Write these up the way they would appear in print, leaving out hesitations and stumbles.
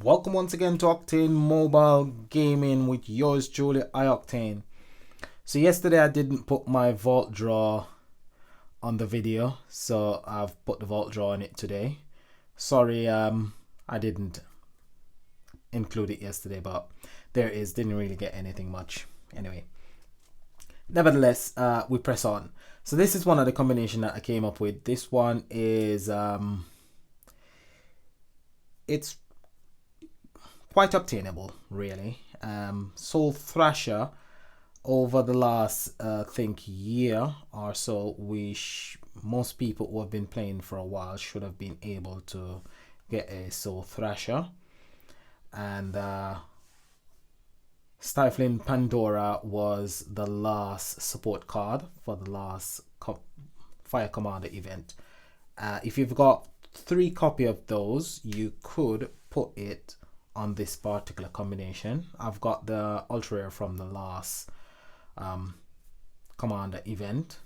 Welcome once again to Octane Mobile Gaming with yours truly, iOctane. So yesterday I didn't put my vault draw on the video, so I've put the vault draw on it today. Sorry, I didn't include it yesterday, but there it is. Didn't really get anything much. Anyway, nevertheless, we press on. So this is one of the combination that I came up with. This one is it's quite obtainable, really. Soul Thrasher, over the last think year or so, most people who have been playing for a while should have been able to get a Soul Thrasher. And Stifling Pandora was the last support card for the last Fire Commander event. If you've got 3 copies of those, you could put it on this particular combination. I've got the ultra rare from the last commander event,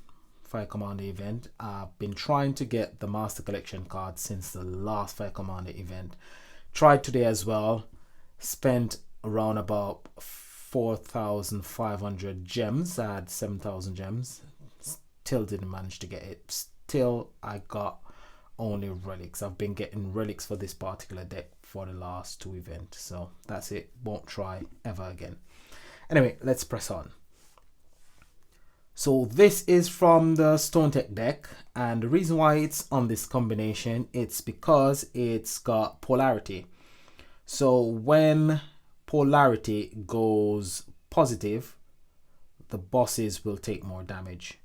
Fire Commander event. I've been trying to get the Master Collection card since the last Fire Commander event. Tried today as well. Spent around about 4,500 gems. I had 7,000 gems. Still didn't manage to get it. Still, I got only relics. I've been getting relics for this particular deck for the last 2 events, so that's it. Won't try ever again. Anyway, let's press on. So this is from the Stone Tech deck, and the reason why it's on this combination, it's because it's got polarity. So when polarity goes positive, the bosses will take more damage.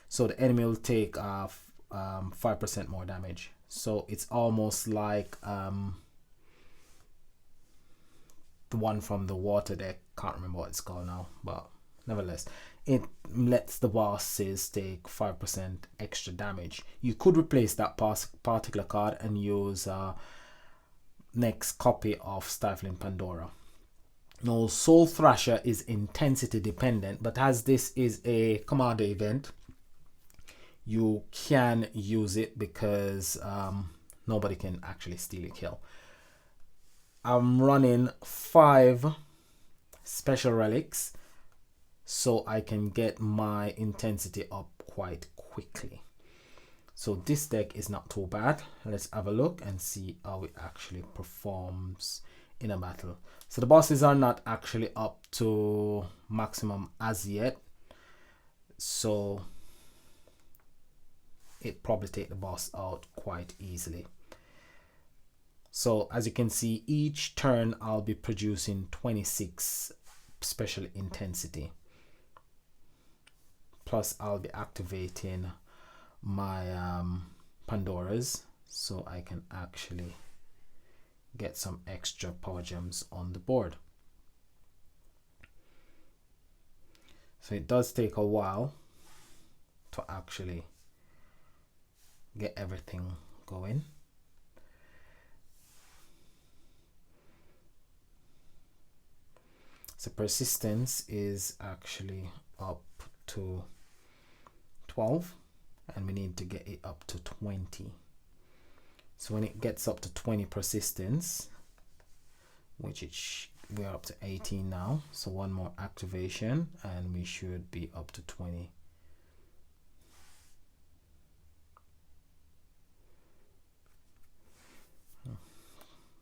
So the enemy will take 5% more damage. So it's almost like the one from the water deck. Can't remember what it's called now, but nevertheless, it lets the bosses take 5% extra damage. You could replace that particular card and use next copy of Stifling Pandora. Now, Soul Thrasher is intensity dependent, but as this is a commander event, you can use it because nobody can actually steal a kill. I'm running 5 special relics so I can get my intensity up quite quickly. So this deck is not too bad. Let's have a look and see how it actually performs in a battle. So the bosses are not actually up to maximum as yet, so it probably take the boss out quite easily. So as you can see, each turn I'll be producing 26 special intensity, plus I'll be activating my Pandoras so I can actually get some extra power gems on the board. So it does take a while to actually get everything going. So persistence is actually up to 12 and we need to get it up to 20. So when it gets up to 20 persistence, which we are up to 18 now, so one more activation and we should be up to 20.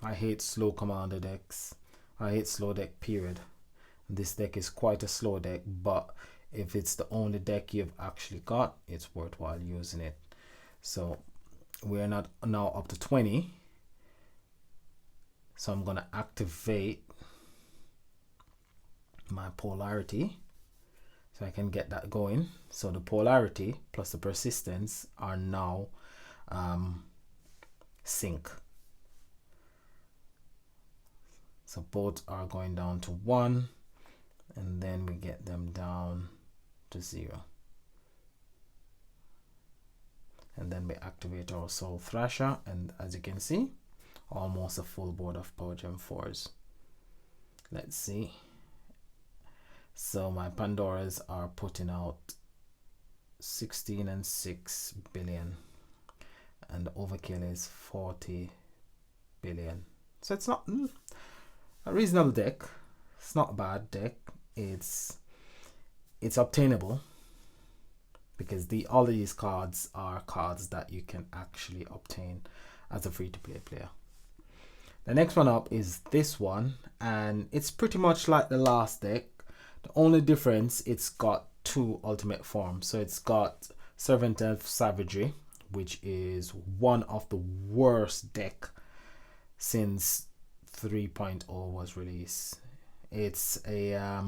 I hate slow commander decks. I hate slow deck, period. This deck is quite a slow deck, but if it's the only deck you've actually got, it's worthwhile using it. So we're not now up to 20. So I'm going to activate my polarity so I can get that going. So the polarity plus the persistence are now sync. So both are going down to 1 and then we get them down to 0. And then we activate our Soul Thrasher, and as you can see, almost a full board of Power Gem 4s. Let's see. So my Pandoras are putting out 16 and 6 billion, and the overkill is 40 billion. So it's not a reasonable deck. It's not a bad deck. It's obtainable because all of these cards are cards that you can actually obtain as a free-to-play player. The next one up is this one, and it's pretty much like the last deck. The only difference, it's got 2 ultimate forms. So it's got Servant of Savagery, which is one of the worst deck since 3.0 was released. It's a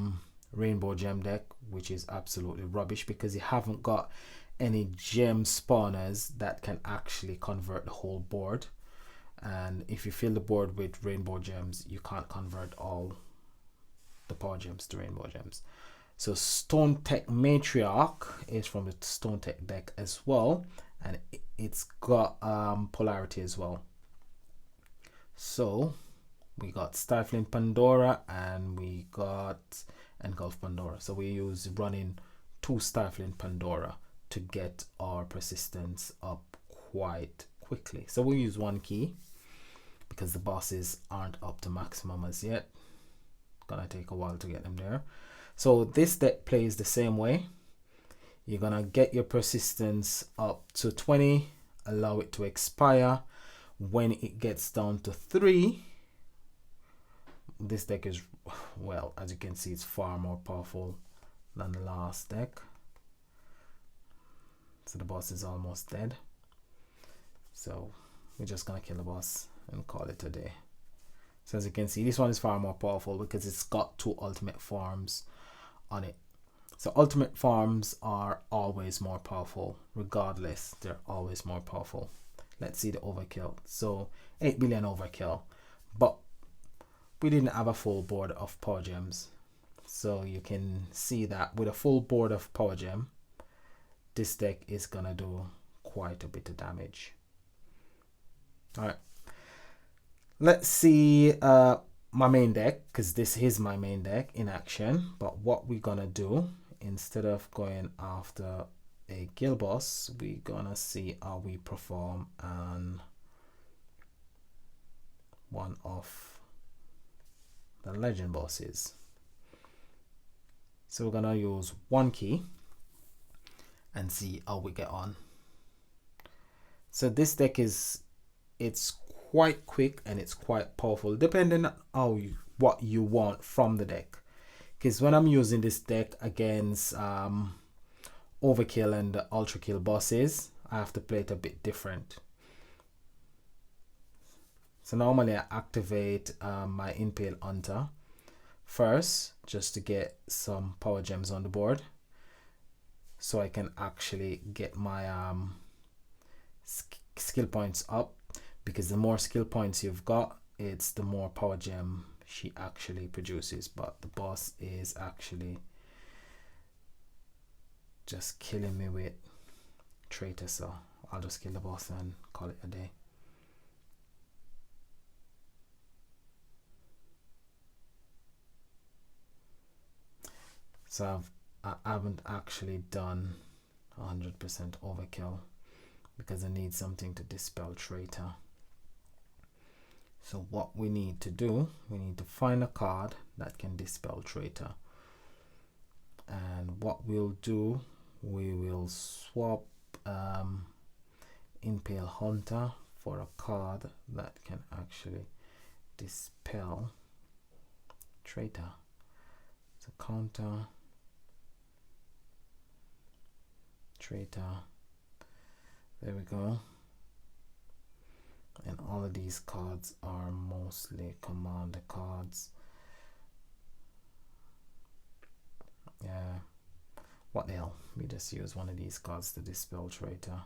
rainbow gem deck, which is absolutely rubbish because you haven't got any gem spawners that can actually convert the whole board. And if you fill the board with rainbow gems, you can't convert all the power gems to rainbow gems. So Stone Tech Matriarch is from the Stone Tech deck as well, and it's got polarity as well. So we got Stifling Pandora and we got Engulf Pandora. So we use running 2 Stifling Pandora to get our persistence up quite quickly. So we use 1 key because the bosses aren't up to maximum as yet. Gonna take a while to get them there. So this deck plays the same way. You're gonna get your persistence up to 20, allow it to expire. When it gets down to 3, this deck is, well, as you can see, it's far more powerful than the last deck. So the boss is almost dead. So we're just gonna kill the boss and call it a day. So as you can see, this one is far more powerful because it's got 2 ultimate forms on it. So ultimate forms are always more powerful, regardless. They're always more powerful. Let's see the overkill. So 8 billion overkill, but we didn't have a full board of power gems. So you can see that with a full board of power gem, this deck is gonna do quite a bit of damage. All right. Let's see my main deck, because this is my main deck in action. But what we're gonna do, instead of going after a guild boss, we're gonna see how we perform on one of the legend bosses. So we're gonna use 1 key and see how we get on. So this deck it's quite quick and it's quite powerful, depending on what you want from the deck. Because when I'm using this deck against overkill and the ultra kill bosses, I have to play it a bit different. So normally I activate my Impale Hunter first, just to get some power gems on the board, so I can actually get my skill points up. Because the more skill points you've got, it's the more power gem she actually produces. But the boss is actually just killing me with traitor, so I'll just kill the boss and call it a day. So I haven't actually done 100% overkill because I need something to dispel traitor. So what we need to do, we need to find a card that can dispel traitor. And what we'll do, we will swap Impale Hunter for a card that can actually dispel traitor. So counter traitor. There we go. And all of these cards are mostly commander cards. Yeah, what the hell, we just use one of these cards to dispel traitor.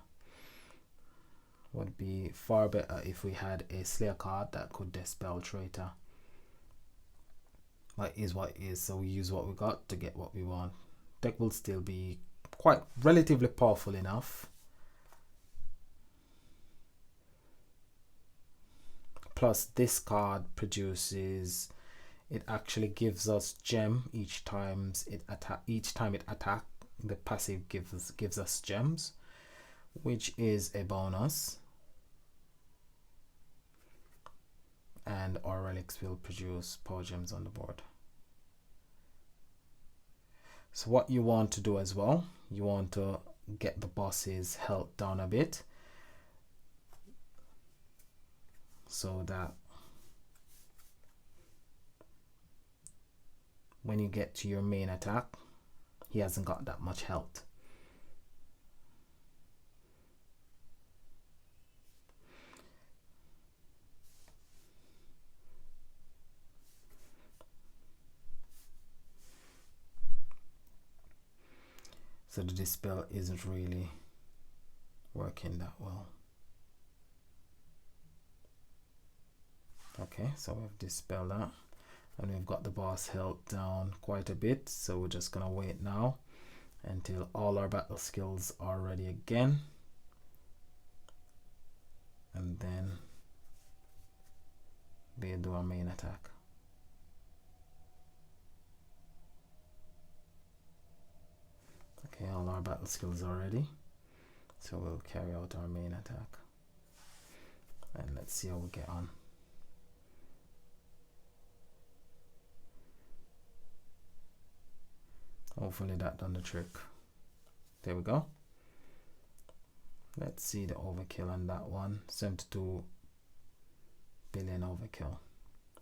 Would be far better if we had a Slayer card that could dispel traitor. But it is what it is, so we use what we got to get what we want. Deck will still be quite relatively powerful enough. Plus this card produces, it actually gives us gem each time it attack. The passive gives us gems, which is a bonus. and our relics will produce power gems on the board. So what you want to do as well, you want to get the boss's health down a bit so that when you get to your main attack, he hasn't got that much health. So the dispel isn't really working that well. Okay, so we've dispelled that, and we've got the boss health down quite a bit, so we're just gonna wait now until all our battle skills are ready again, and then they do our main attack. Okay, all our battle skills are ready, so we'll carry out our main attack, and let's see how we get on. Hopefully that done the trick. There we go. Let's see the overkill on that one. 72 billion overkill.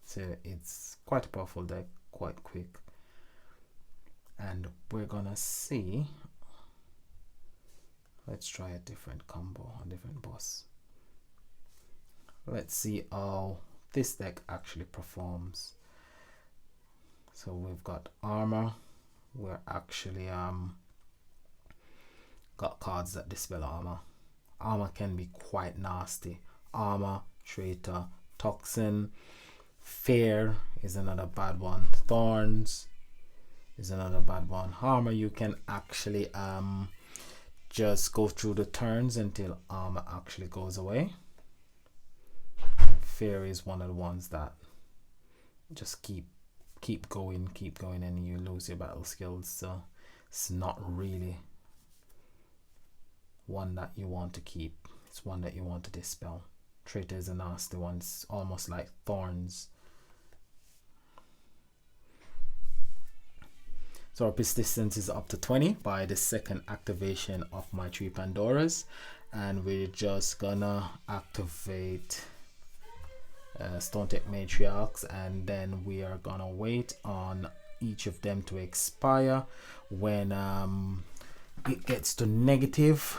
So it's quite a powerful deck, quite quick. And we're gonna see. Let's try a different combo, a different boss. Let's see how this deck actually performs. So we've got armor. We're actually got cards that dispel armor. Armor can be quite nasty. Armor, traitor, toxin, fear is another bad one. Thorns is another bad one. Armor, you can actually just go through the turns until armor actually goes away. Fear is one of the ones that just keep going, and you lose your battle skills, so it's not really one that you want to keep. It's one that you want to dispel. Traitor is a nasty one. It's almost like thorns. So our persistence is up to 20 by the second activation of my 3 Pandoras, and we're just gonna activate Stone Tech Matriarchs, and then we are gonna wait on each of them to expire. When it gets to negative,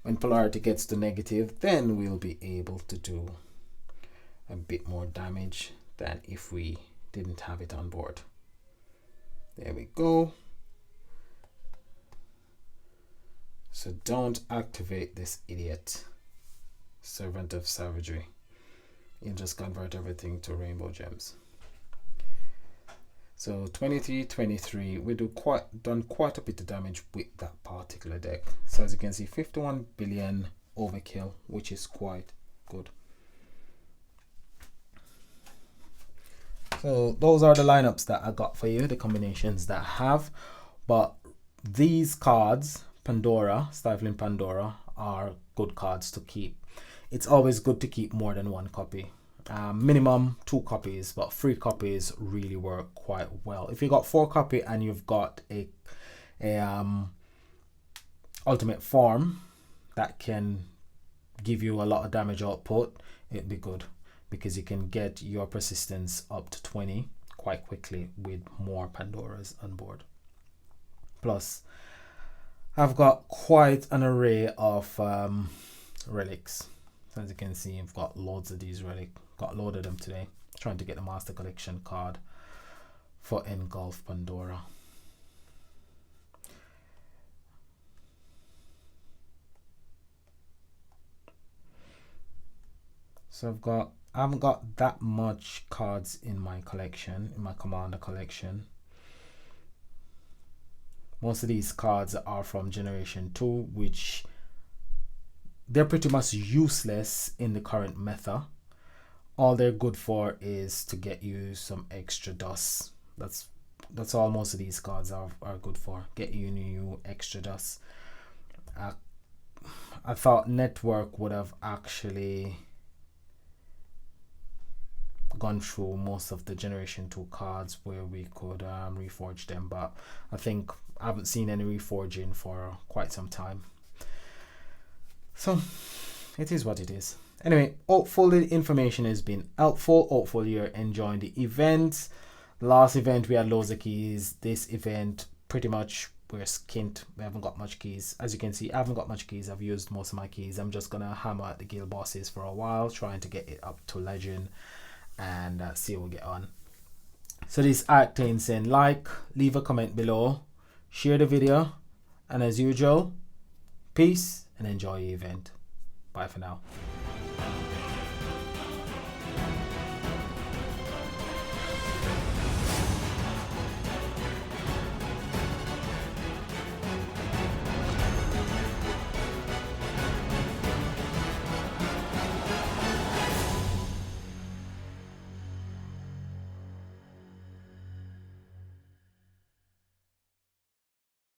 when polarity gets to negative, then we'll be able to do a bit more damage than if we didn't have it on board. There we go. So don't activate this idiot, Servant of Savagery. You just convert everything to rainbow gems. So 23, we done quite a bit of damage with that particular deck. So as you can see, 51 billion overkill, which is quite good. So those are the lineups that I got for you, the combinations that I have. But these cards, Pandora, Stifling Pandora, are good cards to keep. It's always good to keep more than 1 copy. Minimum 2 copies, but 3 copies really work quite well. If you got 4 copy and you've got a ultimate form that can give you a lot of damage output, it'd be good, because you can get your persistence up to 20 quite quickly with more Pandoras on board. Plus, I've got quite an array of relics. So as you can see, I've got loads of these relics. Got a load of them today. Trying to get the Master Collection card for Engulf Pandora. So I haven't got that much cards in my collection, in my Commander collection. Most of these cards are from Generation 2, which they're pretty much useless in the current meta. All they're good for is to get you some extra dust. That's all most of these cards are good for. Get you new extra dust. I thought Network would have actually gone through most of the generation 2 cards where we could reforge them, but I think I haven't seen any reforging for quite some time. So it is what it is. Anyway, hopefully the information has been helpful. Hopefully you're enjoying the events. Last event we had loads of keys. This event pretty much we're skint. We haven't got much keys. As you can see, I haven't got much keys. I've used most of my keys. I'm just gonna hammer at the guild bosses for a while, trying to get it up to legend and see how we get on. So this acting saying like, leave a comment below, share the video, and as usual, peace and enjoy your event. Bye for now.